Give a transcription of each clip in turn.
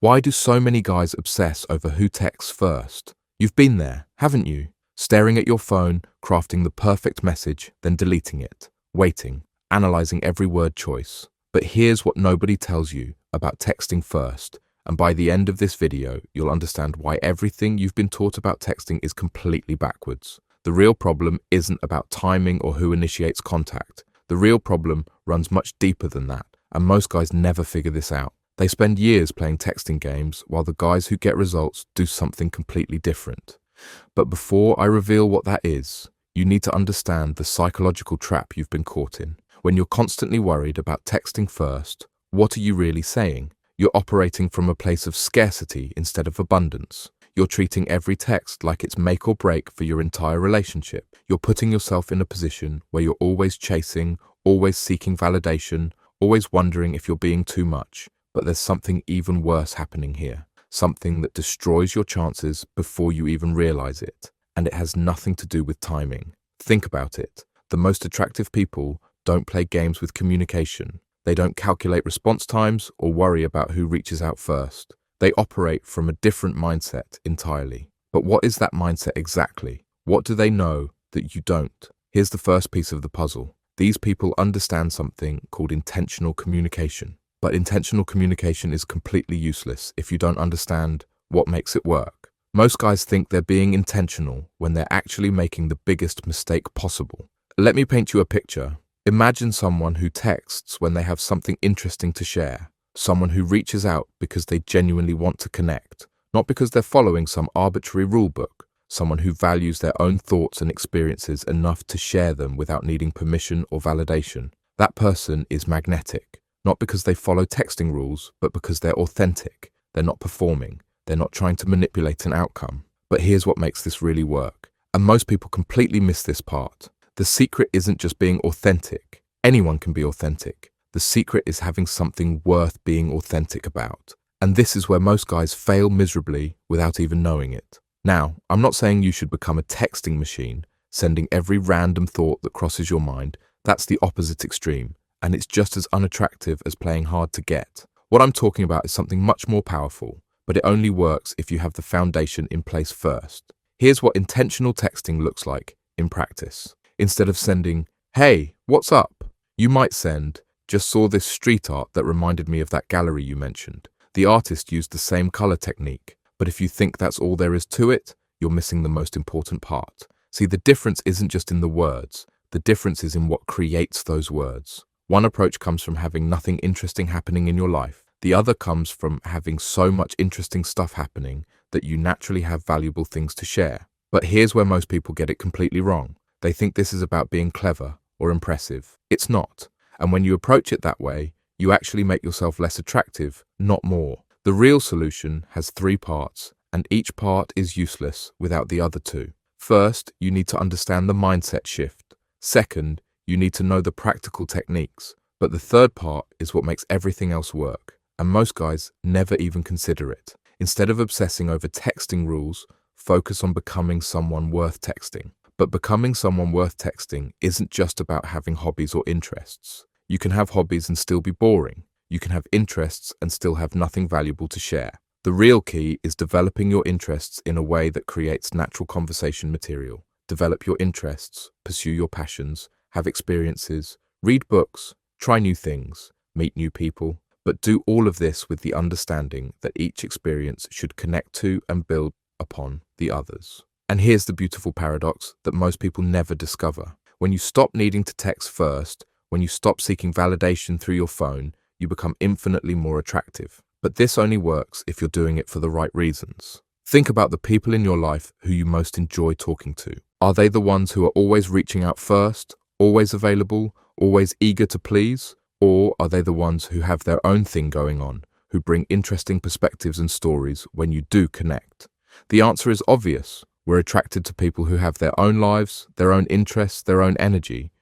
Why do so many guys obsess over who texts first? You've been there, haven't you? Staring at your phone, crafting the perfect message, then deleting it, waiting, analyzing every word choice. But here's what nobody tells you about texting first, and by the end of this video, you'll understand why everything you've been taught about texting is completely backwards. The real problem isn't about timing or who initiates contact. The real problem runs much deeper than that, and most guys never figure this out. They spend years playing texting games while the guys who get results do something completely different. But before I reveal what that is, you need to understand the psychological trap you've been caught in. When you're constantly worried about texting first, what are you really saying? You're operating from a place of scarcity instead of abundance. You're treating every text like it's make or break for your entire relationship. You're putting yourself in a position where you're always chasing, always seeking validation, always wondering if you're being too much. But there's something even worse happening here. Something that destroys your chances before you even realize it. And it has nothing to do with timing. Think about it. The most attractive people don't play games with communication. They don't calculate response times or worry about who reaches out first. They operate from a different mindset entirely. But what is that mindset exactly? What do they know that you don't? Here's the first piece of the puzzle. These people understand something called intentional communication. But intentional communication is completely useless if you don't understand what makes it work. Most guys think they're being intentional when they're actually making the biggest mistake possible. Let me paint you a picture. Imagine someone who texts when they have something interesting to share. Someone who reaches out because they genuinely want to connect, not because they're following some arbitrary rule book. Someone who values their own thoughts and experiences enough to share them without needing permission or validation. That person is magnetic. Not because they follow texting rules, but because they're authentic. They're not performing. They're not trying to manipulate an outcome. But here's what makes this really work. And most people completely miss this part. The secret isn't just being authentic. Anyone can be authentic. The secret is having something worth being authentic about. And this is where most guys fail miserably without even knowing it. Now, I'm not saying you should become a texting machine, sending every random thought that crosses your mind. That's the opposite extreme. And it's just as unattractive as playing hard to get. What I'm talking about is something much more powerful, but it only works if you have the foundation in place first. Here's what intentional texting looks like in practice. Instead of sending, "Hey, what's up?" you might send, "Just saw this street art that reminded me of that gallery you mentioned." The artist used the same color technique, but if you think that's all there is to it, you're missing the most important part. See, the difference isn't just in the words. The difference is in what creates those words. One approach comes from having nothing interesting happening in your life. The other comes from having so much interesting stuff happening that you naturally have valuable things to share. But here's where most people get it completely wrong. They think this is about being clever or impressive. It's not. And when you approach it that way, you actually make yourself less attractive, not more. The real solution has 3 parts, and each part is useless without the other 2. First, you need to understand the mindset shift. Second, you need to know the practical techniques. But the third part is what makes everything else work. And most guys never even consider it. Instead of obsessing over texting rules, focus on becoming someone worth texting. But becoming someone worth texting isn't just about having hobbies or interests. You can have hobbies and still be boring. You can have interests and still have nothing valuable to share. The real key is developing your interests in a way that creates natural conversation material. Develop your interests, pursue your passions, have experiences, read books, try new things, meet new people, but do all of this with the understanding that each experience should connect to and build upon the others. And here's the beautiful paradox that most people never discover. When you stop needing to text first, when you stop seeking validation through your phone, you become infinitely more attractive. But this only works if you're doing it for the right reasons. Think about the people in your life who you most enjoy talking to. Are they the ones who are always reaching out first? Always available, always eager to please? Or are they the ones who have their own thing going on, who bring interesting perspectives and stories when you do connect? The answer is obvious. We're attracted to people who have their own lives, their own interests, their own energy.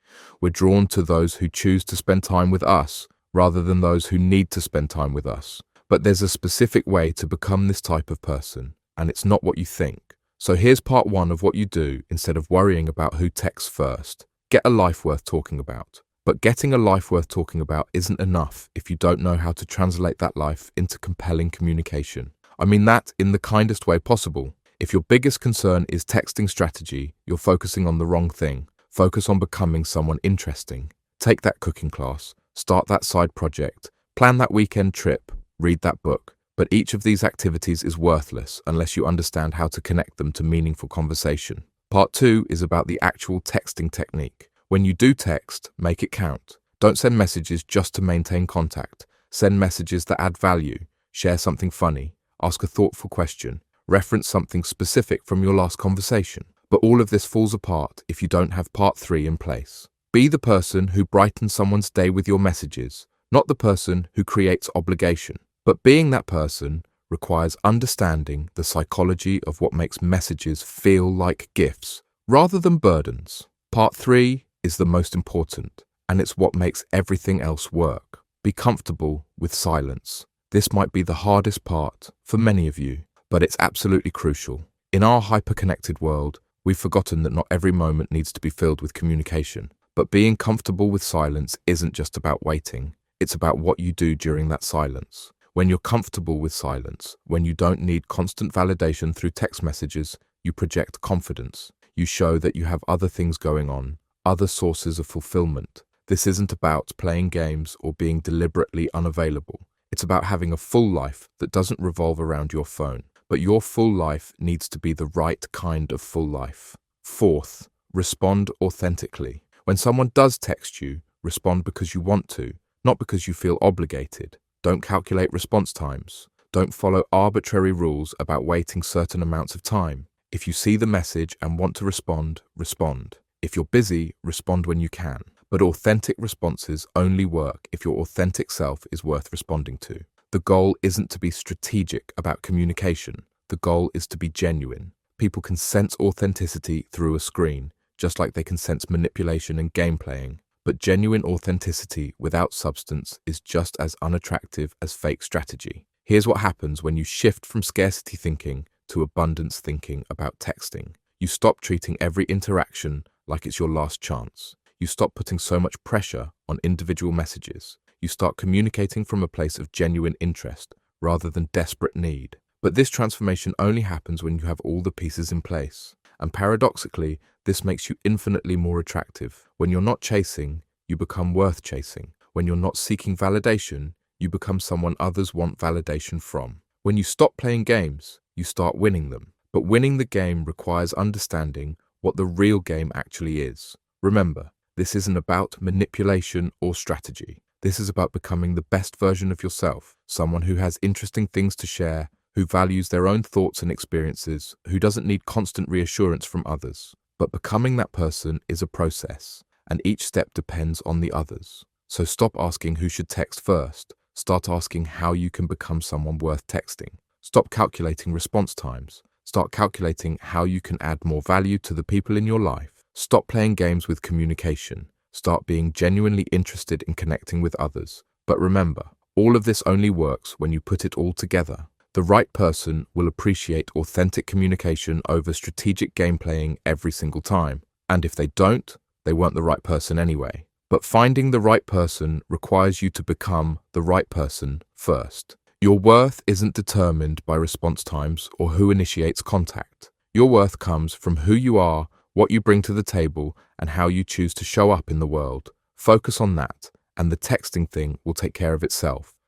We're drawn to those who choose to spend time with us, rather than those who need to spend time with us. But there's a specific way to become this type of person, and it's not what you think. So here's part 1 of what you do instead of worrying about who texts first. Get a life worth talking about. But getting a life worth talking about isn't enough if you don't know how to translate that life into compelling communication. I mean that in the kindest way possible. If your biggest concern is texting strategy, you're focusing on the wrong thing. Focus on becoming someone interesting. Take that cooking class, start that side project, plan that weekend trip, read that book. But each of these activities is worthless unless you understand how to connect them to meaningful conversation. Part 2 is about the actual texting technique. When you do text, make it count. Don't send messages just to maintain contact. Send messages that add value. Share something funny. Ask a thoughtful question. Reference something specific from your last conversation. But all of this falls apart if you don't have part 3 in place. Be the person who brightens someone's day with your messages, not the person who creates obligation. But being that person requires understanding the psychology of what makes messages feel like gifts rather than burdens. Part 3 is the most important, and it's what makes everything else work. Be comfortable with silence. This might be the hardest part for many of you, but it's absolutely crucial. In our hyper-connected world, we've forgotten that not every moment needs to be filled with communication. But being comfortable with silence isn't just about waiting. It's about what you do during that silence. When you're comfortable with silence, when you don't need constant validation through text messages, you project confidence. You show that you have other things going on, other sources of fulfillment. This isn't about playing games or being deliberately unavailable. It's about having a full life that doesn't revolve around your phone. But your full life needs to be the right kind of full life. Fourth, respond authentically. When someone does text you, respond because you want to, not because you feel obligated. Don't calculate response times. Don't follow arbitrary rules about waiting certain amounts of time. If you see the message and want to respond, respond. If you're busy, respond when you can. But authentic responses only work if your authentic self is worth responding to. The goal isn't to be strategic about communication. The goal is to be genuine. People can sense authenticity through a screen, just like they can sense manipulation and game playing. But genuine authenticity without substance is just as unattractive as fake strategy. Here's what happens when you shift from scarcity thinking to abundance thinking about texting. You stop treating every interaction like it's your last chance. You stop putting so much pressure on individual messages. You start communicating from a place of genuine interest rather than desperate need. But this transformation only happens when you have all the pieces in place. And paradoxically, this makes you infinitely more attractive. When you're not chasing, you become worth chasing. When you're not seeking validation, you become someone others want validation from. When you stop playing games, you start winning them. But winning the game requires understanding what the real game actually is. Remember, this isn't about manipulation or strategy. This is about becoming the best version of yourself, someone who has interesting things to share, who values their own thoughts and experiences, who doesn't need constant reassurance from others. But becoming that person is a process, and each step depends on the others. So stop asking who should text first. Start asking how you can become someone worth texting. Stop calculating response times. Start calculating how you can add more value to the people in your life. Stop playing games with communication. Start being genuinely interested in connecting with others. But remember, all of this only works when you put it all together. The right person will appreciate authentic communication over strategic game playing every single time. And if they don't, they weren't the right person anyway. But finding the right person requires you to become the right person first. Your worth isn't determined by response times or who initiates contact. Your worth comes from who you are, what you bring to the table, and how you choose to show up in the world. Focus on that, and the texting thing will take care of itself.